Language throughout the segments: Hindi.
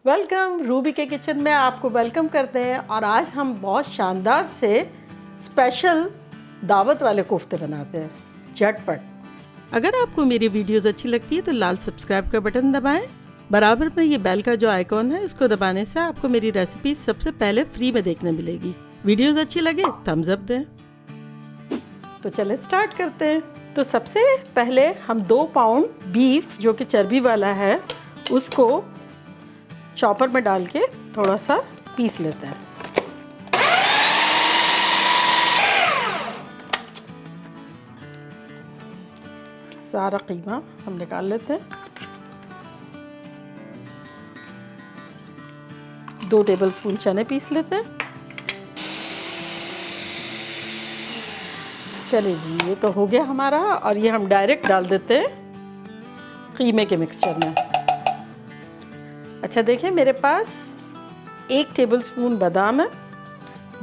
वेलकम रूबी के किचन में आपको वेलकम करते हैं। और आज हम बहुत शानदार से स्पेशल दावत वाले कोफ्ते बनाते हैं, झटपट। अगर आपको मेरी वीडियोस अच्छी लगती है तो लाल सब्सक्राइब का बटन दबाएं। बराबर में ये बेल का जो आइकॉन है इसको दबाने से आपको मेरी रेसिपी सबसे पहले फ्री में देखने मिलेगी। वीडियोस अच्छी लगे थम्स अप दें। तो चले स्टार्ट करते हैं। तो सबसे पहले हम 2 पाउंड बीफ जो कि चर्बी वाला है उसको चॉपर में डाल के थोड़ा सा पीस लेते हैं। सारा कीमा हम निकाल लेते हैं। 2 टेबलस्पून चने पीस लेते हैं। चलिए जी, ये तो हो गया हमारा। और ये हम डायरेक्ट डाल देते हैं कीमे के मिक्सचर में। अच्छा देखिए, मेरे पास 1 टेबलस्पून बादाम है,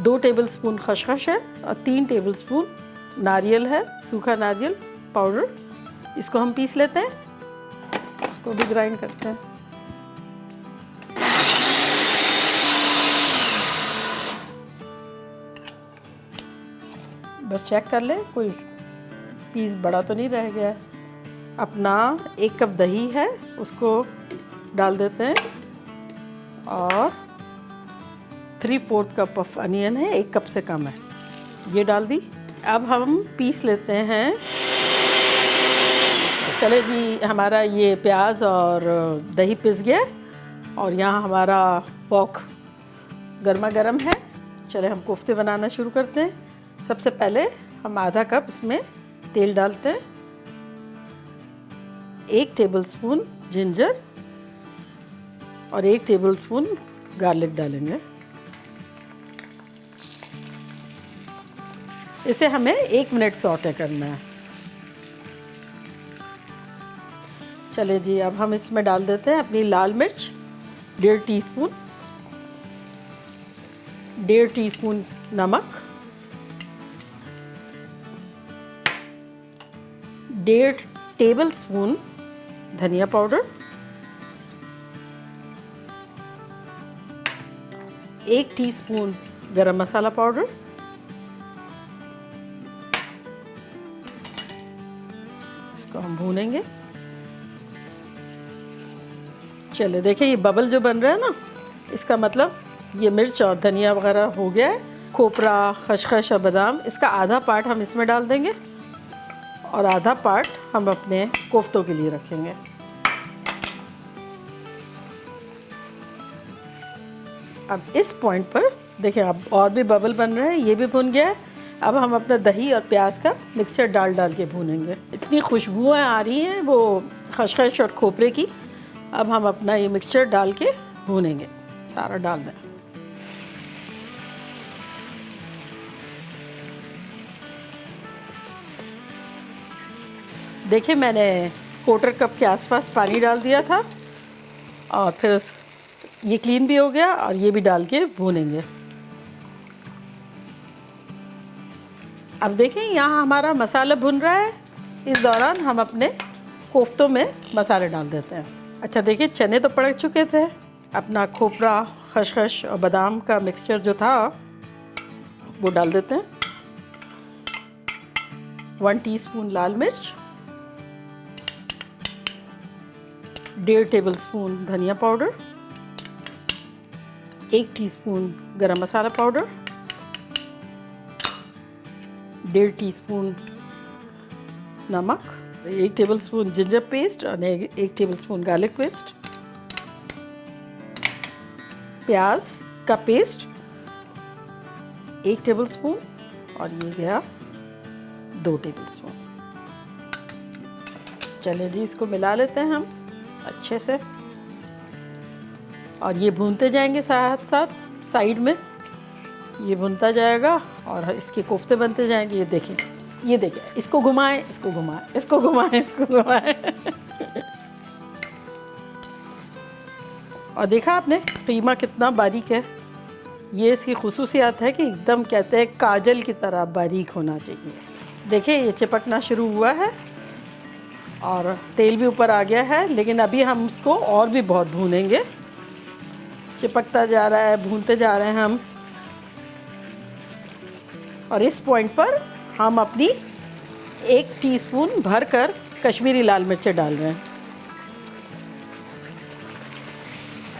2 टेबलस्पून खसखस है और 3 टेबलस्पून नारियल है, सूखा नारियल पाउडर। इसको हम पीस लेते हैं, इसको भी ग्राइंड करते हैं। बस चेक कर लें कोई पीस बड़ा तो नहीं रह गया है। अपना 1 कप दही है उसको डाल देते हैं और 3/4 कप ऑफ अनियन है, 1 कप से कम है, ये डाल दी। अब हम पीस लेते हैं। चले जी, हमारा ये प्याज और दही पिस गया और यहाँ हमारा वॉक गर्मा गर्म है। चले हम कोफ्ते बनाना शुरू करते हैं। सबसे पहले हम आधा कप इसमें तेल डालते हैं, 1 टेबलस्पून जिंजर और 1 टेबलस्पून गार्लिक डालेंगे। इसे हमें 1 मिनट सौटे करना है। चलिए जी, अब हम इसमें डाल देते हैं अपनी लाल मिर्च 1.5 टीस्पून, 1.5 टीस्पून नमक, 1.5 टेबलस्पून धनिया पाउडर, 1 टीस्पून गरम मसाला पाउडर, इसको हम भूनेंगे। चलिए देखिए, ये बबल जो बन रहा है ना, इसका मतलब ये मिर्च और धनिया वगैरह हो गया है। खोपरा, खसखस और बादाम, इसका आधा पार्ट हम इसमें डाल देंगे और आधा पार्ट हम अपने कोफ्तों के लिए रखेंगे। अब इस पॉइंट पर देखिए, अब और भी बबल बन रहे हैं, ये भी भुन गया है। अब हम अपना दही और प्याज का मिक्सचर डाल डाल के भूनेंगे। इतनी खुशबुएं आ रही हैं वो खसखस और खोपरे की। अब हम अपना ये मिक्सचर डाल के भूनेंगे, सारा डाल दें। देखिए, मैंने 1/4 कप के आसपास पानी डाल दिया था और फिर ये क्लीन भी हो गया और ये भी डाल के भूनेंगे। अब देखें, यहाँ हमारा मसाला भुन रहा है। इस दौरान हम अपने कोफ्तों में मसाले डाल देते हैं। अच्छा देखिए, चने तो पड़ चुके थे। अपना खोपरा, खसखस और बादाम का मिक्सचर जो था वो डाल देते हैं। 1 टीस्पून लाल मिर्च, 1.5 टेबलस्पून धनिया पाउडर, 1 टीस्पून गरम मसाला पाउडर, 1.5 टीस्पून नमक, 1 टेबलस्पून जिंजर पेस्ट और 1 टेबलस्पून गार्लिक पेस्ट, प्याज का पेस्ट 1 टेबलस्पून और ये गया 2 टेबलस्पून। चलिए जी, इसको मिला लेते हैं हम अच्छे से और ये भूनते जाएंगे साथ साथ साइड में। ये भुनता जाएगा और इसके कोफ्ते बनते जाएंगे। ये देखें, ये देखें, इसको घुमाएं, इसको घुमाएं, इसको घुमाएं, इसको घुमाएं। और देखा आपने कीमा कितना बारीक है। ये इसकी खुसूसियात है कि एकदम कहते हैं काजल की तरह बारीक होना चाहिए। देखिए, ये चिपकना शुरू हुआ है और तेल भी ऊपर आ गया है, लेकिन अभी हम उसको और भी बहुत भूनेंगे। चिपकता जा रहा है, भूनते जा रहे हैं हम। और इस पॉइंट पर हम अपनी 1 टीस्पून भरकर कश्मीरी लाल मिर्च डाल रहे हैं।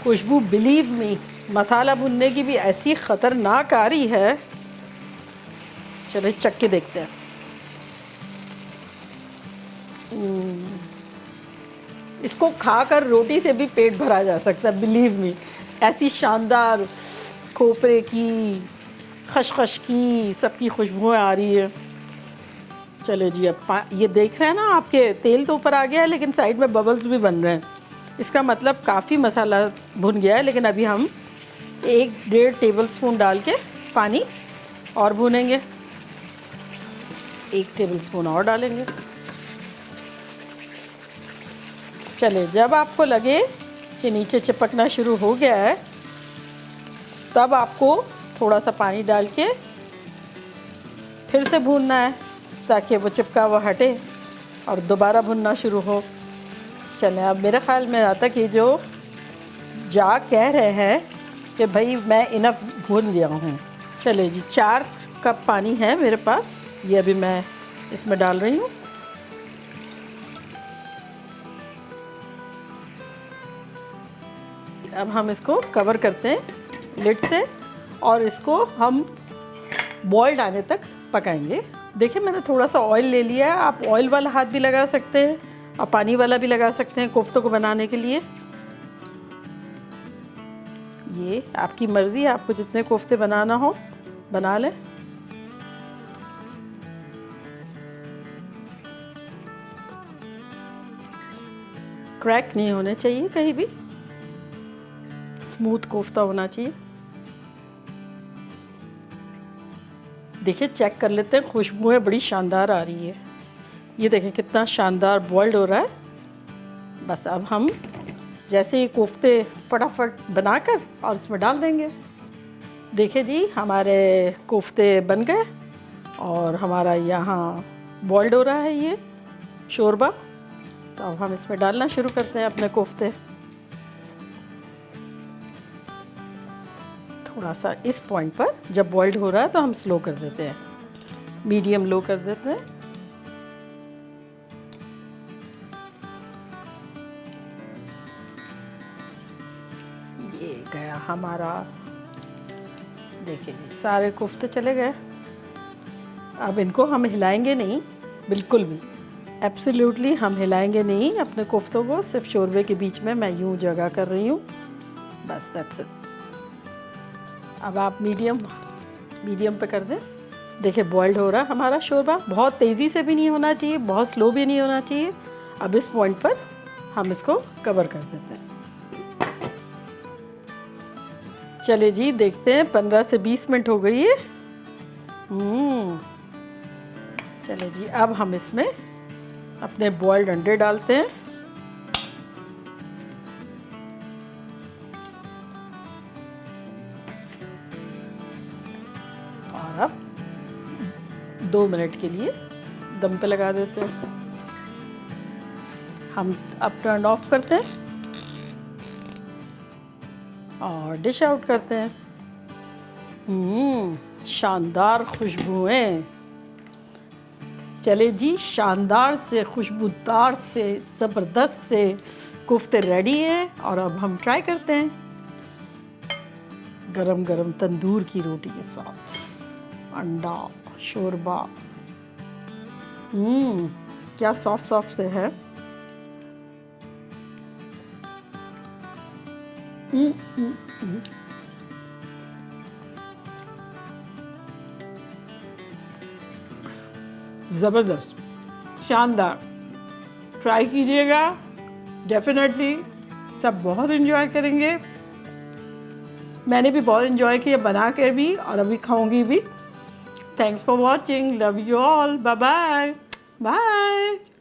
खुशबू बिलीव मी मसाला भुनने की भी ऐसी ख़तरनाक आ रही है। चलो चख के देखते हैं। इसको खाकर रोटी से भी पेट भरा जा सकता है, बिलीव मी। ऐसी शानदार खोपरे की, खशखश की, सबकी खुशबुएं आ रही है। चलो जी, अब ये देख रहे हैं ना, आपके तेल तो ऊपर आ गया है लेकिन साइड में बबल्स भी बन रहे हैं। इसका मतलब काफ़ी मसाला भुन गया है। लेकिन अभी हम 1-1.5 टेबलस्पून डाल के पानी और भूनेंगे। 1 टेबलस्पून और डालेंगे। चले, जब आपको लगे कि नीचे चिपकना शुरू हो गया है, तब आपको थोड़ा सा पानी डाल के फिर से भूनना है ताकि वो चिपका हुआ हटे और दोबारा भुनना शुरू हो। चलें, अब मेरे ख्याल में आता कि जो जा कह रहे हैं कि भाई मैं इनफ भून लिया हूँ। चले जी, 4 कप पानी है मेरे पास, ये अभी मैं इसमें डाल रही हूँ। अब हम इसको कवर करते हैं लिड से और इसको हम बॉइल्ड आने तक पकाएंगे। देखिए, मैंने थोड़ा सा ऑयल ले लिया है। आप ऑयल वाला हाथ भी लगा सकते हैं और पानी वाला भी लगा सकते हैं कोफ्तों को बनाने के लिए। ये आपकी मर्ज़ी है, आपको जितने कोफ्ते बनाना हो बना लें। क्रैक नहीं होने चाहिए, कहीं भी स्मूथ कोफ्ता होना चाहिए। देखिए, चेक कर लेते हैं, खुशबुएं बड़ी शानदार आ रही है। ये देखें कितना शानदार बॉइल्ड हो रहा है। बस अब हम जैसे ही कोफ्ते फटाफट बनाकर और इसमें डाल देंगे। देखिए जी, हमारे कोफ्ते बन गए और हमारा यहाँ बॉइल्ड हो रहा है ये शोरबा। तो अब हम इसमें डालना शुरू करते हैं अपने कोफ्ते। थोड़ा सा इस पॉइंट पर जब बॉइल्ड हो रहा है तो हम स्लो कर देते हैं, मीडियम लो कर देते हैं। ये गया हमारा, देखिए जी, सारे कोफ्ते चले गए। अब इनको हम हिलाएंगे नहीं, बिल्कुल भी, एब्सोल्युटली हम हिलाएंगे नहीं अपने कोफ्तों को। सिर्फ शोरबे के बीच में मैं यूं जगह कर रही हूँ, बस दैट्स इट। अब आप मीडियम पे कर दें। देखिए, बॉइल्ड हो रहा है हमारा शोरबा। बहुत तेज़ी से भी नहीं होना चाहिए, बहुत स्लो भी नहीं होना चाहिए। अब इस पॉइंट पर हम इसको कवर कर देते हैं। चले जी, देखते हैं, 15 से 20 मिनट हो गई है। चले जी, अब हम इसमें अपने बॉइल्ड अंडे डालते हैं। और अब 2 मिनट के लिए दम पे लगा देते हैं। हम अब टर्न ऑफ करते हैं और डिश आउट करते हैं। शानदार खुशबुएं। चले जी, शानदार से, खुशबूदार से, ज़बरदस्त से कोफ्ते रेडी हैं। और अब हम ट्राई करते हैं गरम गरम तंदूर की रोटी के साथ अंडा शोरबा। क्या सॉफ्ट सॉफ्ट से है। ज़बरदस्त, शानदार। ट्राई कीजिएगा, डेफिनेटली सब बहुत एंजॉय करेंगे। मैंने भी बहुत एंजॉय किया बना के भी, और अभी खाऊंगी भी। Thanks for watching, love you all, bye bye bye.